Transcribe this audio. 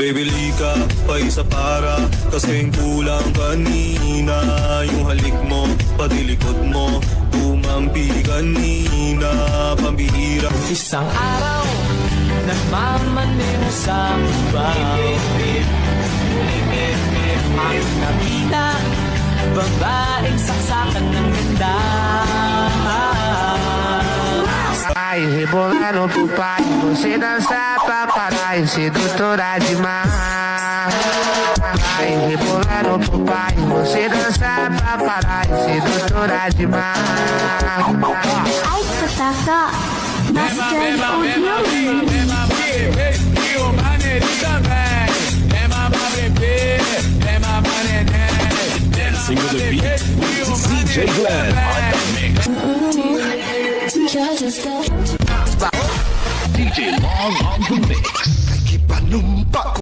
Bibili ka pa isa para kasing kulang kanina. Yung halik mo, pati likod mo, umampi kanina. Pambihira. Isang araw, nagmamaneho sa bawit. Ang nakita, babaeng saksakan ng ganda. Ai, rebolar no pai, você dança pra caralho, sedutora demais. Ai, rebolar no pai, você dança pra caralho, sedutora demais. Ai, Kotaka, Master Audio. Dancing with the beat with DJ Glenn on the mix. DJ Long on the mix.